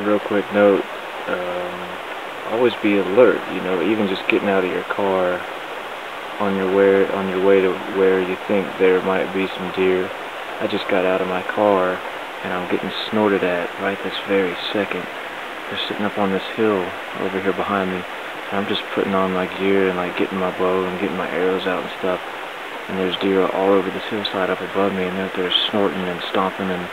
a real quick note. Always be alert. You know, even just getting out of your car on your way to where you think there might be some deer. I just got out of my car and I'm getting snorted at right this very second. They're sitting up on this hill over here behind me, and I'm just putting on my gear and like getting my bow and getting my arrows out and stuff. And there's deer all over this hillside up above me, and they're snorting and stomping and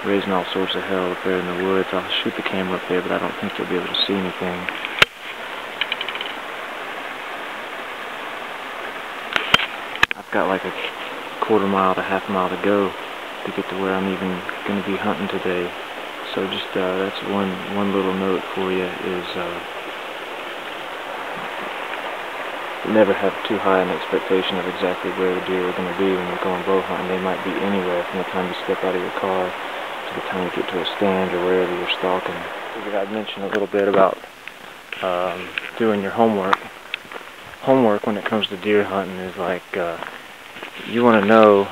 raising all sorts of hell up there in the woods. I'll shoot the camera up there, but I don't think you'll be able to see anything. I've got like a quarter mile to half mile to go to get to where I'm even going to be hunting today. So just that's one little note for you is never have too high an expectation of exactly where the deer are going to be when you're going bow hunting. They might be anywhere from the time you step out of your car to the time you get to a stand or wherever you're stalking. I'd mention a little bit about doing your homework. Homework when it comes to deer hunting is like you want to know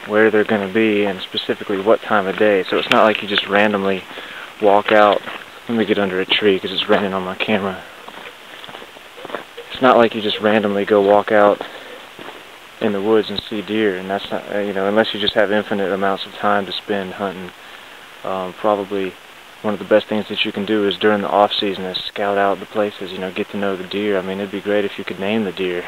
where they're going to be and specifically what time of day. So it's not like you just randomly walk out. Let me get under a tree because it's raining on my camera. It's not like you just randomly go walk out in the woods and see deer, and that's not, you know, unless you just have infinite amounts of time to spend hunting. Probably one of the best things that you can do is during the off season is scout out the places, you know, get to know the deer. I mean, it'd be great if you could name the deer,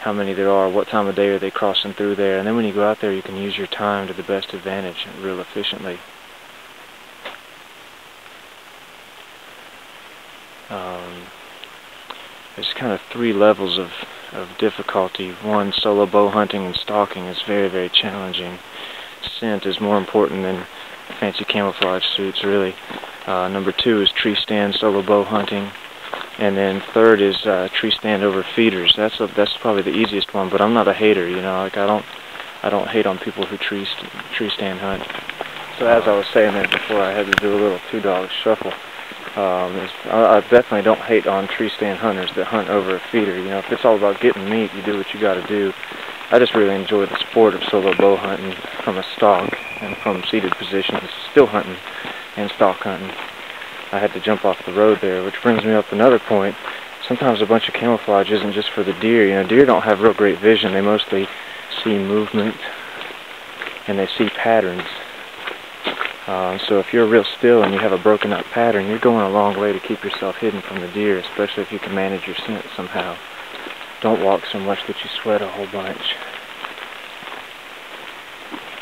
how many there are, what time of day are they crossing through there, and then when you go out there you can use your time to the best advantage real efficiently. There's kind of three levels of difficulty. One, solo bow hunting and stalking is very, very challenging. Scent is more important than fancy camouflage suits, really. Number two is tree stand solo bow hunting. And then third is tree stand over feeders. That's probably the easiest one, but I'm not a hater, you know. Like I don't hate on people who tree stand hunt. So as I was saying there before, I had to do a little two-dog shuffle. I definitely don't hate on tree stand hunters that hunt over a feeder. You know, if it's all about getting meat, you do what you got to do. I just really enjoy the sport of solo bow hunting from a stalk and from seated positions, still hunting and stalk hunting. I had to jump off the road there, which brings me up another point. Sometimes a bunch of camouflage isn't just for the deer. You know, deer don't have real great vision. They mostly see movement and they see patterns. So if you're real still and you have a broken up pattern, you're going a long way to keep yourself hidden from the deer, especially if you can manage your scent somehow. Don't walk so much that you sweat a whole bunch.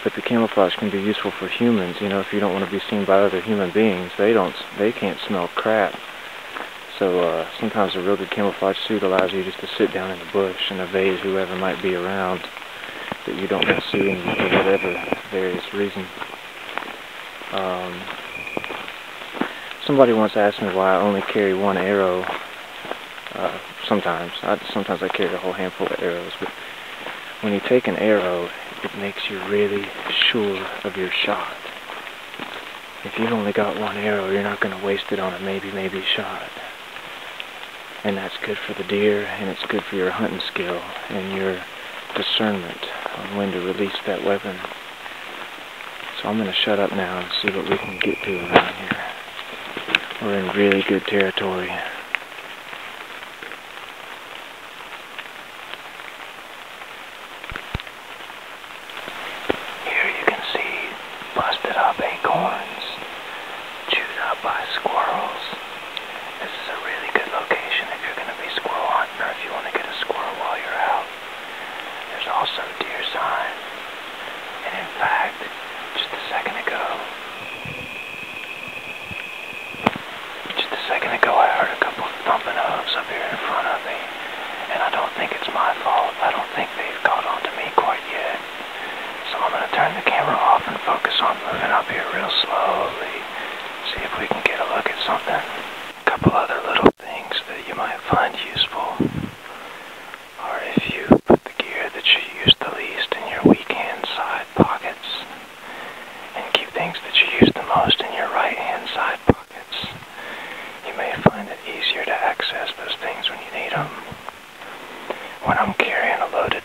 But the camouflage can be useful for humans, you know, if you don't want to be seen by other human beings. They can't smell crap. So sometimes a real good camouflage suit allows you just to sit down in the bush and evade whoever might be around that you don't want to see for whatever various reason. Somebody once asked me why I only carry one arrow. Sometimes I carry a whole handful of arrows, but when you take an arrow, it makes you really sure of your shot. If you've only got one arrow, you're not going to waste it on a maybe shot. And that's good for the deer, and it's good for your hunting skill and your discernment on when to release that weapon. So I'm going to shut up now and see what we can get to around here. We're in really good territory. Here you can see busted up acorns, chewed up by squirrels. This is a really good location if you're going to be squirrel hunting or if you want to get a squirrel while you're out. There's also deer sign. And in fact, just a second ago, I heard a couple of thumping hooves up here in front of me, and I don't think it's my fault. I don't think they've caught on to me quite yet. So I'm going to turn the camera off and focus on moving up here real slowly, see if we can get a look at something. A couple other little things that you might find useful are if you put the gear that you use the least in your weak hand side pockets, and keep things that you use the most in your right hand side pockets. You may find it easier to access those things when you need them. When I'm carrying a loaded